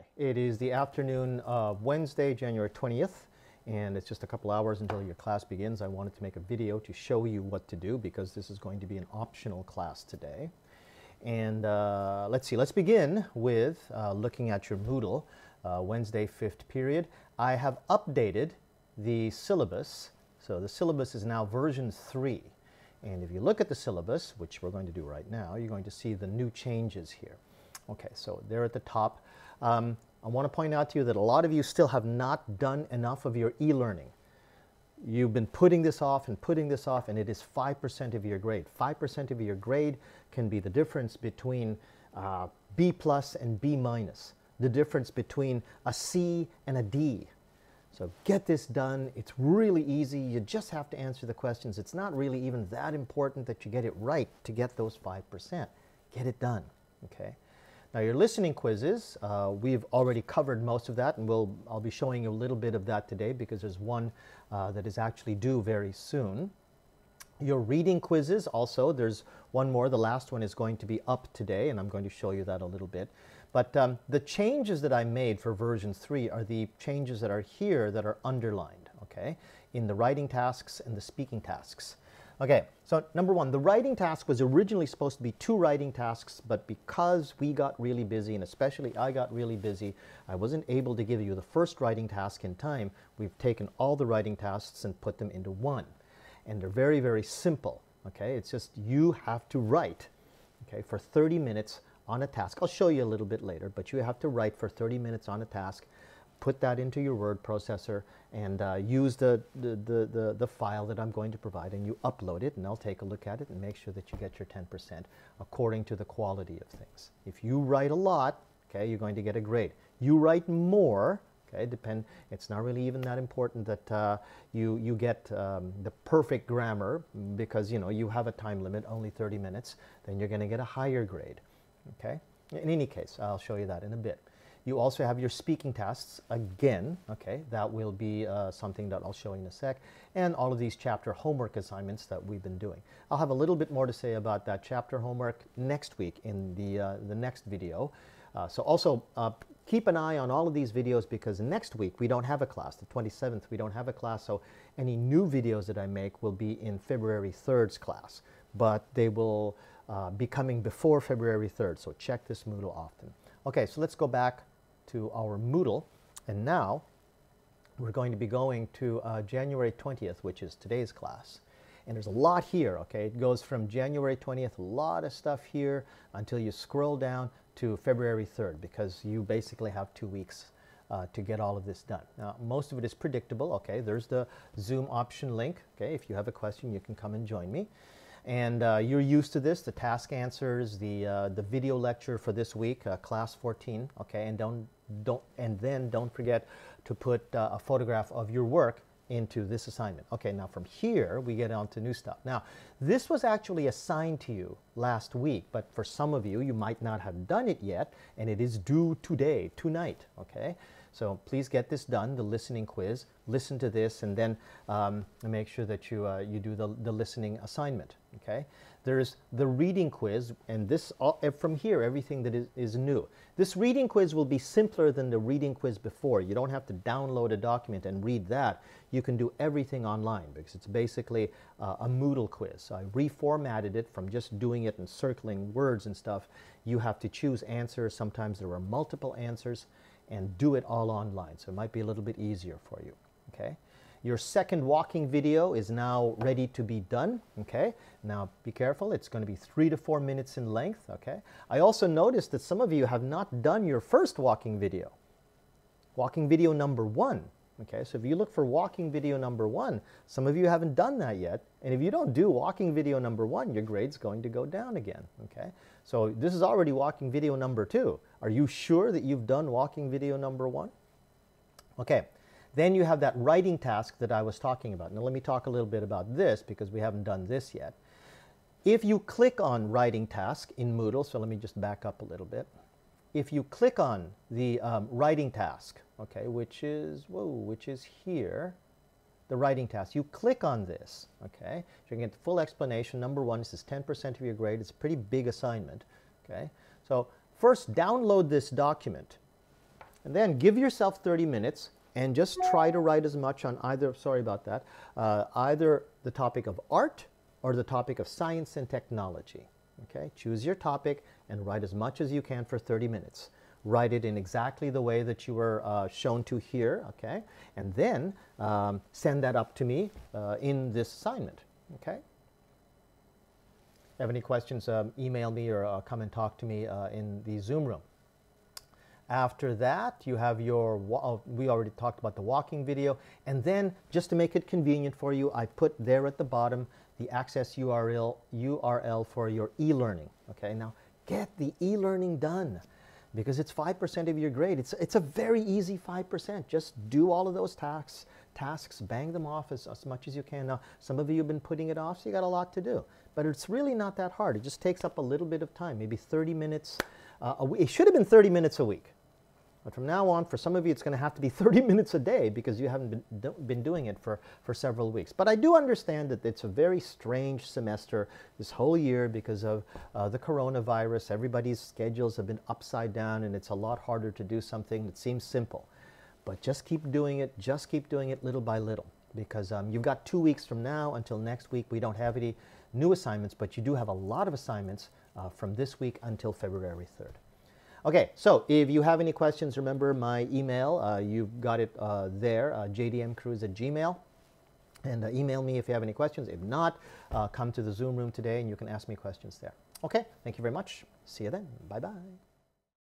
Hi, it is the afternoon of Wednesday, January 20th, and it's just a couple hours until your class begins. I wanted to make a video to show you what to do because this is going to be an optional class today. And let's see, let's begin with looking at your Moodle, Wednesday 5th period. I have updated the syllabus, so the syllabus is now version 3. And if you look at the syllabus, which we're going to do right now, you're going to see the new changes here. Okay, so there at the top. I want to point out to you that a lot of you still have not done enough of your e-learning. You've been putting this off, and it is 5% of your grade. 5% of your grade can be the difference between B plus and B minus, the difference between a C and a D. So get this done. It's really easy. You just have to answer the questions. It's not really even that important that you get it right to get those 5%. Get it done, okay? Now your listening quizzes, we've already covered most of that, and I'll be showing you a little bit of that today because there's one that is actually due very soon. Your reading quizzes also, there's one more. The last one is going to be up today, and I'm going to show you that a little bit. But the changes that I made for version 3 are the changes that are here that are underlined, okay, in the writing tasks and the speaking tasks. Okay, so number one, the writing task was originally supposed to be 2 writing tasks, but because we got really busy, and especially I got really busy, I wasn't able to give you the first writing task in time. We've taken all the writing tasks and put them into one. And they're very, very simple, okay? It's just you have to write, okay, for 30 minutes on a task. I'll show you a little bit later, but you have to write for 30 minutes on a task, put that into your word processor, and use the file that I'm going to provide, and you upload it, and I'll take a look at it and make sure that you get your 10% according to the quality of things. If you write a lot, okay, you're going to get a grade. You write more, okay, it's not really even that important that you get the perfect grammar because, you know, you have a time limit, only 30 minutes, then you're going to get a higher grade, okay? In any case, I'll show you that in a bit. You also have your speaking tasks again, okay? That will be something that I'll show you in a sec, and all of these chapter homework assignments that we've been doing. I'll have a little bit more to say about that chapter homework next week in the next video. So also keep an eye on all of these videos because next week we don't have a class. The 27th we don't have a class, so any new videos that I make will be in February 3rd's class, but they will be coming before February 3rd, so check this Moodle often. Okay, so let's go back to our Moodle, and now we're going to be going to January 20th, which is today's class. And there's a lot here, okay? It goes from January 20th, a lot of stuff here, until you scroll down to February 3rd, because you basically have 2 weeks to get all of this done. Now, most of it is predictable, okay? There's the Zoom option link, okay? If you have a question, you can come and join me. And you're used to this, the task answers, the video lecture for this week, class 14, okay? And then don't forget to put a photograph of your work into this assignment. Okay, now from here we get on to new stuff. Now, this was actually assigned to you last week, but for some of you, you might not have done it yet, and it is due today, tonight, okay? So please get this done, the listening quiz. Listen to this, and then make sure that you do the listening assignment, okay? There's the reading quiz, and this from here, everything that is new. This reading quiz will be simpler than the reading quiz before. You don't have to download a document and read that. You can do everything online because it's basically a Moodle quiz. So I reformatted it from just doing it and circling words and stuff. You have to choose answers. Sometimes there are multiple answers, and do it all online. So it might be a little bit easier for you, okay? Your second walking video is now ready to be done, okay? Now be careful, it's going to be 3 to 4 minutes in length, okay? I also noticed that some of you have not done your first walking video number 1, okay? So if you look for walking video number 1, some of you haven't done that yet, and if you don't do walking video number 1, your grade's going to go down again, okay? So this is already walking video number 2. Are you sure that you've done walking video number 1? Okay. Then you have that writing task that I was talking about. Now let me talk a little bit about this because we haven't done this yet. If you click on writing task in Moodle, so let me just back up a little bit. If you click on the writing task, okay, which is here, the writing task, you click on this, okay, so you can get the full explanation. Number 1, this is 10% of your grade. It's a pretty big assignment, okay. So first download this document. And then give yourself 30 minutes and just try to write as much on either, sorry about that, either the topic of art or the topic of science and technology. Okay, choose your topic and write as much as you can for 30 minutes. Write it in exactly the way that you were shown to here, okay? And then send that up to me in this assignment, okay? Have any questions, email me or come and talk to me in the Zoom room. After that, you have your, we already talked about the walking video, and then just to make it convenient for you, I put there at the bottom the access URL for your e-learning, okay? Now, get the e-learning done because it's 5% of your grade. It's a very easy 5%. Just do all of those tasks, bang them off as much as you can. Now, some of you have been putting it off, so you got a lot to do. But it's really not that hard. It just takes up a little bit of time, maybe 30 minutes a week. It should have been 30 minutes a week. But from now on, for some of you, it's going to have to be 30 minutes a day because you haven't been doing it for several weeks. But I do understand that it's a very strange semester this whole year because of the coronavirus. Everybody's schedules have been upside down, and it's a lot harder to do something that seems simple. But just keep doing it. Just keep doing it little by little because you've got 2 weeks from now until next week. We don't have any new assignments, but you do have a lot of assignments from this week until February 3rd. Okay, so if you have any questions, remember my email. You've got it there, jdmcruz@gmail. And email me if you have any questions. If not, come to the Zoom room today and you can ask me questions there. Okay, thank you very much. See you then. Bye-bye.